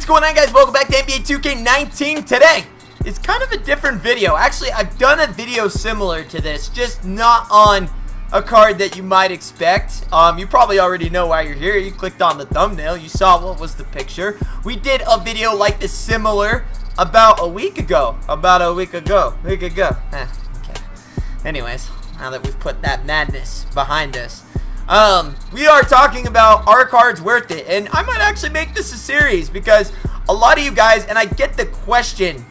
going on, guys? Welcome back to NBA 2K19. Today it's kind of a different video. Actually, I've done a video similar to this, just not on a card that you might expect. You probably already know why you're here. You clicked on the thumbnail, you saw what was the picture. We did a video like this similar about a week ago. Okay. Anyways, now that we've put that madness behind us, we are talking about, are cards worth it? And I might actually make this a series because a lot of you guys, and I get the question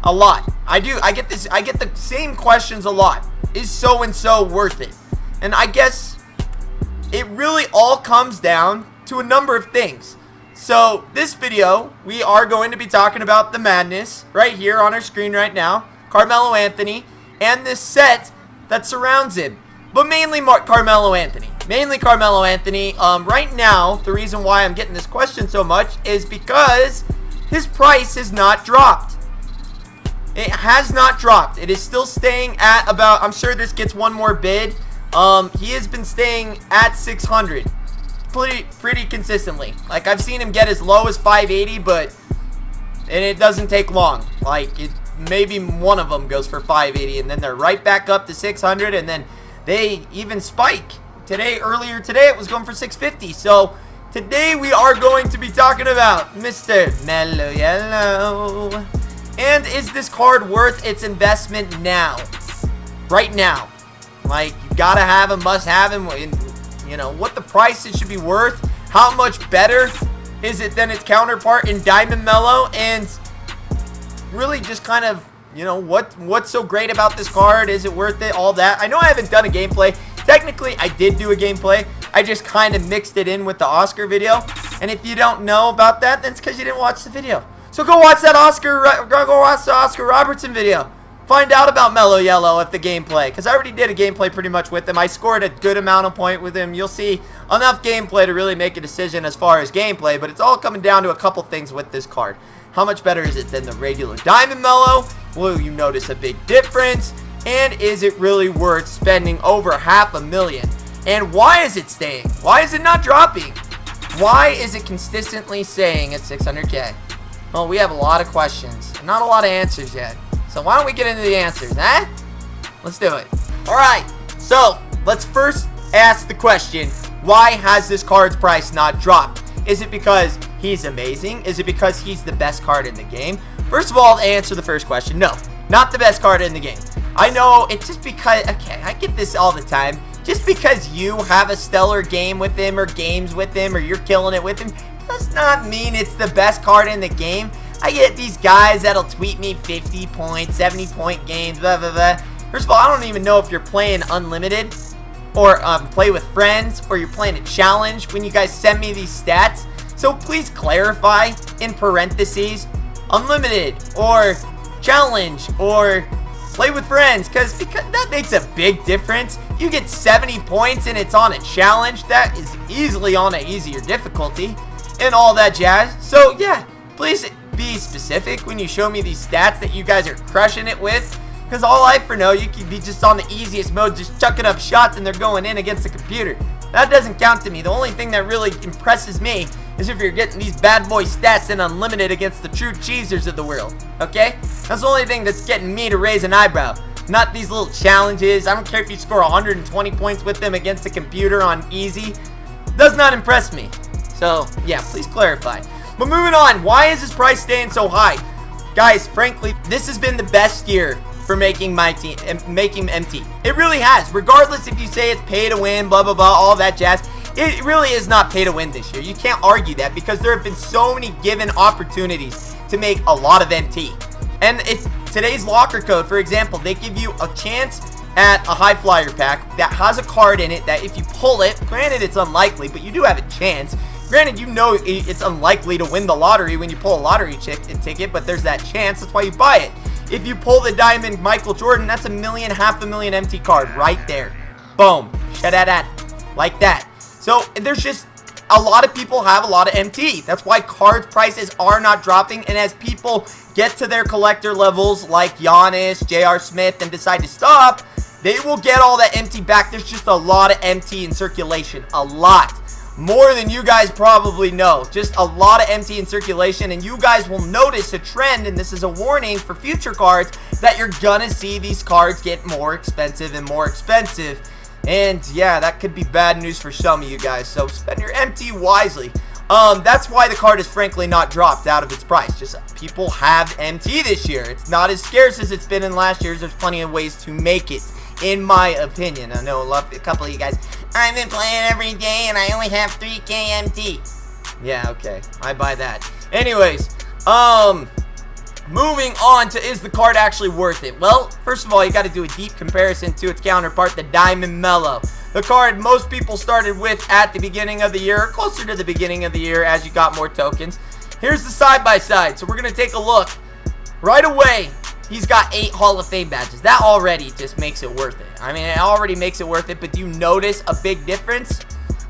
a lot. I get the same questions a lot. Is so and so worth it? And I guess it really all comes down to a number of things. So this video, we are going to be talking about the madness right here on our screen right now, Carmelo Anthony, and this set that surrounds him. But mainly Carmelo Anthony. Right now, the reason why I'm getting this question so much is because his price has not dropped. It has not dropped. It is still staying at about, I'm sure this gets one more bid. He has been staying at 600 pretty consistently. Like, I've seen him get as low as 580, and it doesn't take long. Like, maybe one of them goes for 580, and then they're right back up to 600, and then they even spike. Earlier today, it was going for 650. So today we are going to be talking about Mr. Mellow Yellow. And is this card worth its investment now? Right now. Like, you gotta have him, must have him. You know, what the price it should be worth. How much better is it than its counterpart in Diamond Mellow? And really just kind of, you know, what's so great about this card? Is it worth it? All that. I know I haven't done a gameplay. Technically, I did do a gameplay. I just kind of mixed it in with the Oscar video. And if you don't know about that, then it's because you didn't watch the video. So go watch that Oscar Robertson video. Find out about Mellow Yellow at the gameplay. Because I already did a gameplay pretty much with him. I scored a good amount of point with him. You'll see enough gameplay to really make a decision as far as gameplay. But it's all coming down to a couple things with this card. How much better is it than the regular Diamond Mellow? Will you notice a big difference? And is it really worth spending over $500,000? And why is it staying? Why is it not dropping? Why is it consistently staying at 600K? Well, we have a lot of questions, not a lot of answers yet. So why don't we get into the answers, huh? Let's do it. Alright, so let's first ask the question, why has this card's price not dropped? Is it because he's amazing? Is it because he's the best card in the game? First of all, to answer the first question, no, not the best card in the game. I know it's just because, okay, I get this all the time. Just because you have a stellar game with him or games with him or you're killing it with him does not mean it's the best card in the game. I get these guys that'll tweet me 50 points, 70 point games, blah, blah, blah. First of all, I don't even know if you're playing unlimited or play with friends or you're playing a challenge when you guys send me these stats. So please clarify in parentheses unlimited or challenge or play with friends, because that makes a big difference. You get 70 points and it's on a challenge. That is easily on an easier difficulty and all that jazz. So yeah, please be specific when you show me these stats that you guys are crushing it with, because all I for know, you could be just on the easiest mode, just chucking up shots and they're going in against the computer. That doesn't count to me. The only thing that really impresses me is if you're getting these bad boy stats in unlimited against the true cheesers of the world, okay? That's the only thing that's getting me to raise an eyebrow, not these little challenges. I don't care if you score 120 points with them against the computer on easy. Does not impress me. So, yeah, please clarify. But moving on, why is this price staying so high? Guys, frankly, this has been the best year for making MT. It really has. Regardless if you say it's pay to win, blah, blah, blah, all that jazz. It really is not pay to win this year. You can't argue that because there have been so many given opportunities to make a lot of MT. And today's locker code, for example, they give you a chance at a high flyer pack that has a card in it that if you pull it, granted it's unlikely, but you do have a chance. Granted, you know it's unlikely to win the lottery when you pull a lottery ticket, but there's that chance. That's why you buy it. If you pull the Diamond Michael Jordan, that's $1,500,000 MT card right there. Boom. Shadada. Like that. So there's just a lot of people have a lot of MT. That's why card prices are not dropping. And as people get to their collector levels like Giannis, J.R. Smith, and decide to stop, they will get all that MT back. There's just a lot of MT in circulation. A lot. more than you guys probably know. Just a lot of empty in circulation, and you guys will notice a trend, and this is a warning for future cards, that you're gonna see these cards get more expensive and more expensive. And yeah, that could be bad news for some of you guys, so spend your empty wisely. That's why the card is frankly not dropped out of its price. Just people have MT this year. It's not as scarce as it's been in last year's. There's plenty of ways to make it, in my opinion. I know a couple of you guys, I've been playing every day and I only have 3K MT. Yeah, okay, I buy that. Anyways, moving on to, is the card actually worth it? Well, first of all, you got to do a deep comparison to its counterpart, the Diamond Mellow. The card most people started with at the beginning of the year, closer to the beginning of the year as you got more tokens. Here's the side-by-side. So we're going to take a look. Right away, he's got 8 Hall of Fame badges. That already just makes it worth it. I mean, it already makes it worth it, but do you notice a big difference?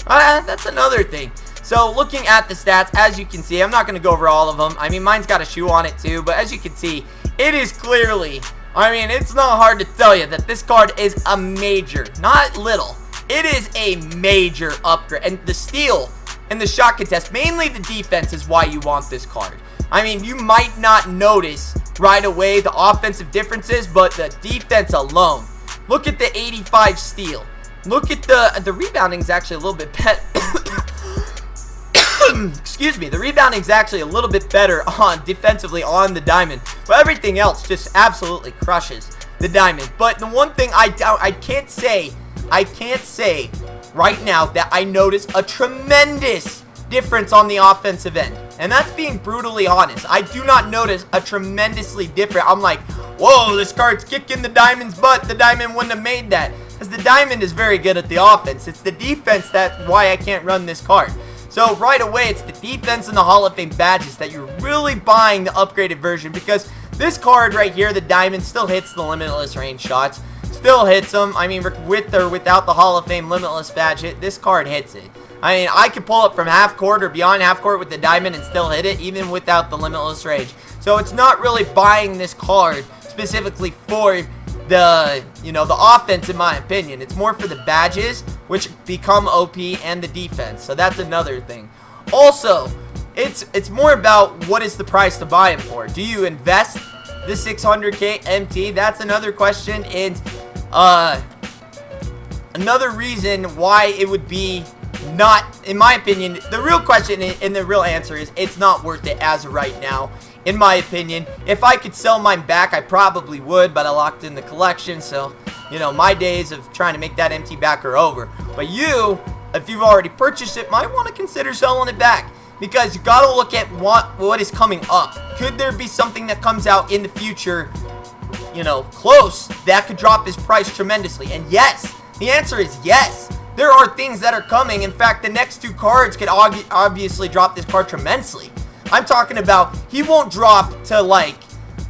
That's another thing. So looking at the stats, as you can see, I'm not going to go over all of them. I mean, mine's got a shoe on it too, but as you can see, it is clearly, I mean, it's not hard to tell you that this card is a major, not little. It is a major upgrade, and the steal and the shot contest, mainly the defense, is why you want this card. I mean, you might not notice right away the offensive differences, but the defense alone. Look at the 85 steal. Look at the rebounding is actually a little bit better. Excuse me, the rebounding is actually a little bit better on defensively on the Diamond, but everything else just absolutely crushes the Diamond. But the one thing I can't say right now that I notice a tremendous difference on the offensive end, and that's being brutally honest. I do not notice a tremendously different. I'm like, whoa, this card's kicking the Diamond's butt. The Diamond wouldn't have made that, because the Diamond is very good at the offense. It's the defense that's why I can't run this card. So right away, it's the defense and the Hall of Fame badges that you're really buying the upgraded version, because this card right here, the Diamond, still hits the limitless range shots. Still hits them. I mean, with or without the Hall of Fame limitless badge, this card hits it. I mean, I could pull up from half court or beyond half court with the Diamond and still hit it, even without the limitless range. So it's not really buying this card specifically for the, the offense, in my opinion. It's more for the badges, which become OP, and the defense. So that's another thing. Also, it's more about what is the price to buy him for. Do you invest the 600k MT? That's another question, and another reason why it would be not, in my opinion, the real question and the real answer is it's not worth it as of right now, in my opinion. If I could sell mine back, I probably would, but I locked in the collection, so, my days of trying to make that MT back are over. But you, if you've already purchased it, might want to consider selling it back, because you got to look at what is coming up. Could there be something that comes out in the future, close, that could drop his price tremendously? And yes, the answer is yes. There are things that are coming. In fact, the next 2 cards could obviously drop this card tremendously. I'm talking about, he won't drop to, like,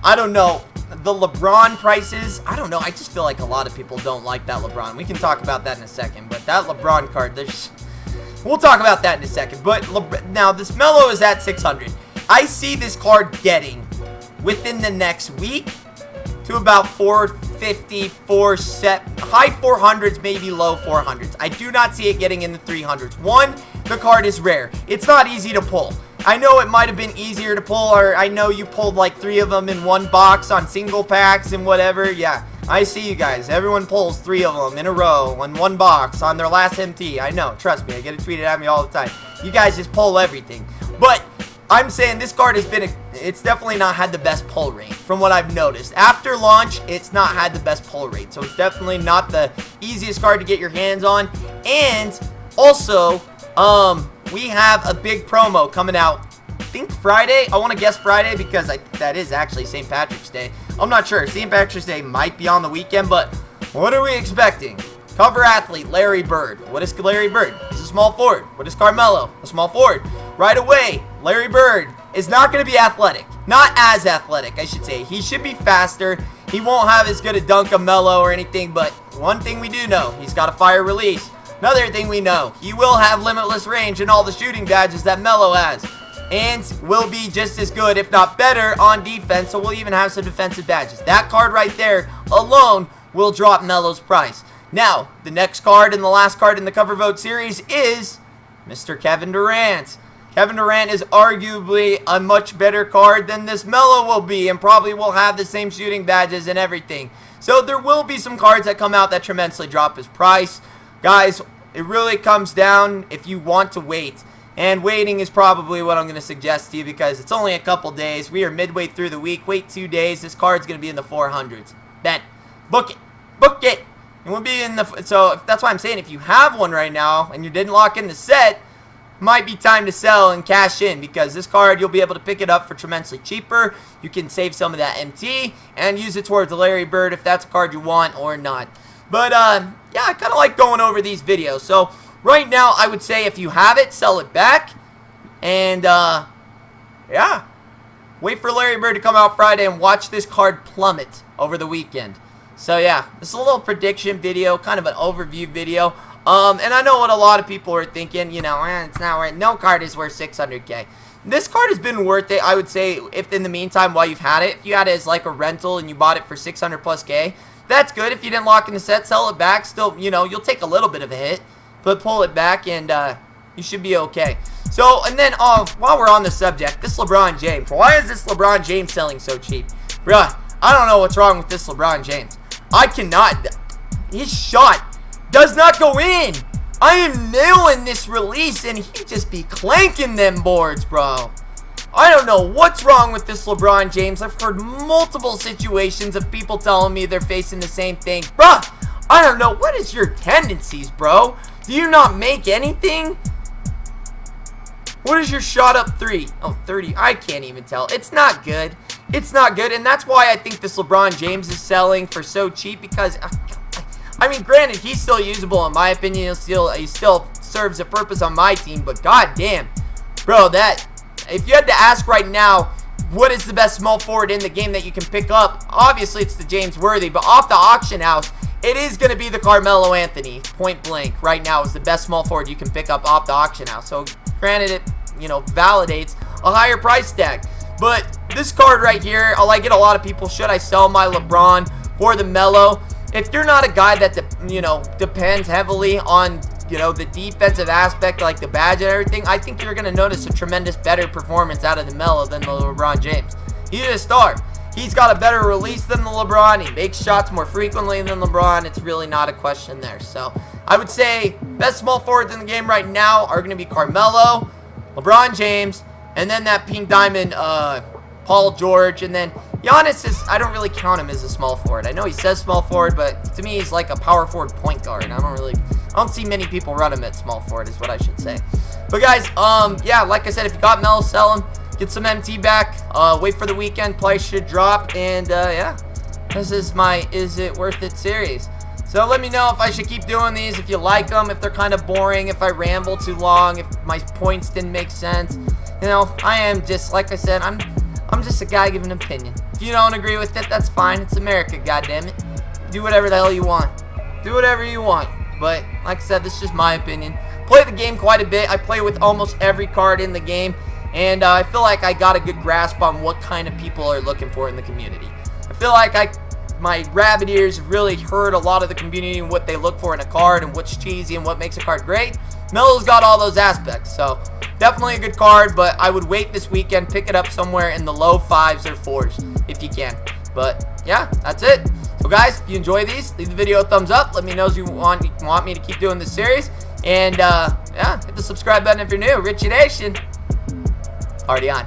I don't know, the LeBron prices. I don't know. I just feel like a lot of people don't like that LeBron. We can talk about that in a second. But that LeBron card, we'll talk about that in a second. But now, this Melo is at 600. I see this card getting, within the next week, to about 450, high 400s, maybe low 400s. I do not see it getting in the 300s. One, the card is rare. It's not easy to pull. I know it might have been easier to pull, or I know you pulled like 3 of them in one box on single packs and whatever. Yeah, I see you guys. Everyone pulls 3 of them in a row in one box on their last MT. I know, trust me, I get it tweeted at me all the time. You guys just pull everything. But I'm saying this card has been, it's definitely not had the best pull rate from what I've noticed. After launch, it's not had the best pull rate. So it's definitely not the easiest card to get your hands on. And also, we have a big promo coming out, I think Friday. I want to guess Friday, because that is actually St. Patrick's Day. I'm not sure. St. Patrick's Day might be on the weekend, but what are we expecting? Cover athlete, Larry Bird. What is Larry Bird? He's a small forward. What is Carmelo? A small forward. Right away, Larry Bird is not going to be athletic. Not as athletic, I should say. He should be faster. He won't have as good a dunk of Melo or anything, but one thing we do know, he's got a fire release. Another thing we know, he will have limitless range and all the shooting badges that Melo has. And will be just as good, if not better, on defense, so we'll even have some defensive badges. That card right there alone will drop Melo's price. Now, the next card and the last card in the cover vote series is Mr. Kevin Durant. Kevin Durant is arguably a much better card than this Melo will be, and probably will have the same shooting badges and everything. So there will be some cards that come out that tremendously drop his price. Guys, it really comes down if you want to wait. And waiting is probably what I'm going to suggest to you, because it's only a couple days. We are midway through the week. Wait 2 days. This card's going to be in the 400s. Then, book it. Book it. And we'll be in the... So that's why I'm saying if you have one right now and you didn't lock in the set, might be time to sell and cash in, because this card, you'll be able to pick it up for tremendously cheaper. You can save some of that MT and use it towards the Larry Bird if that's a card you want or not. But, yeah, I kind of like going over these videos. So, right now, I would say if you have it, sell it back. And, yeah. Wait for Larry Bird to come out Friday and watch this card plummet over the weekend. So, yeah, this is a little prediction video, kind of an overview video. And I know what a lot of people are thinking, you know, it's not worth, no card is worth 600K. This card has been worth it, I would say, if in the meantime, while you've had it, if you had it as like a rental and you bought it for 600 plus K, that's good. If you didn't lock in the set, sell it back. Still, you know, you'll take a little bit of a hit, but pull it back and you should be okay. So, and then, while we're on the subject, this LeBron James. Why is this LeBron James selling so cheap? Bruh, I don't know what's wrong with this LeBron James. I cannot, his shot does not go in. I am nailing this release and he just be clanking them boards, bro. I don't know what's wrong with this LeBron James. I've heard multiple situations of people telling me they're facing the same thing. Bruh, I don't know. What is your tendencies, bro? Do you not make anything? What is your shot up 3? Oh, 30. I can't even tell. It's not good. It's not good. And that's why I think this LeBron James is selling for so cheap, because I mean, granted, he's still usable in my opinion. He still serves a purpose on my team, but goddamn, bro, that if you had to ask right now, what is the best small forward in the game that you can pick up? Obviously, it's the James Worthy, but off the auction house, it is going to be the Carmelo Anthony. Point blank, right now is the best small forward you can pick up off the auction house. So, granted, it, you know, validates a higher price tag. But this card right here, I like it. A lot of people, should I sell my LeBron for the Melo? If you're not a guy that, you know, depends heavily on, you know, the defensive aspect, like the badge and everything, I think you're going to notice a tremendous better performance out of the Melo than the LeBron James. He's a star. He's got a better release than the LeBron. He makes shots more frequently than LeBron. It's really not a question there. So, I would say best small forwards in the game right now are going to be Carmelo, LeBron James, and then that pink diamond, Paul George, and then Giannis is, I don't really count him as a small forward. I know he says small forward, but to me he's like a power forward point guard. I don't see many people run him at small forward is what I should say. But guys, yeah, like I said, if you got Melo, sell him. Get some MT back. Wait for the weekend. Price should drop. And, yeah, this is my Is It Worth It series. So let me know if I should keep doing these, if you like them, if they're kind of boring, if I ramble too long, if my points didn't make sense. You know, I am just, like I said, I'm just a guy giving an opinion. If you don't agree with it, that's fine. It's America, goddammit. Do whatever the hell you want. Do whatever you want. But, like I said, this is just my opinion. Play the game quite a bit. I play with almost every card in the game. And I feel like I got a good grasp on what kind of people are looking for in the community. I feel like my rabbit ears really heard a lot of the community and what they look for in a card and what's cheesy and what makes a card great. Melo's got all those aspects. So, definitely a good card, but I would wait this weekend. Pick it up somewhere in the low 5s or 4s if you can. But, yeah, that's it. So, guys, if you enjoy these, leave the video a thumbs up. Let me know if you want me to keep doing this series. And, yeah, hit the subscribe button if you're new. Richie Nation. Already on.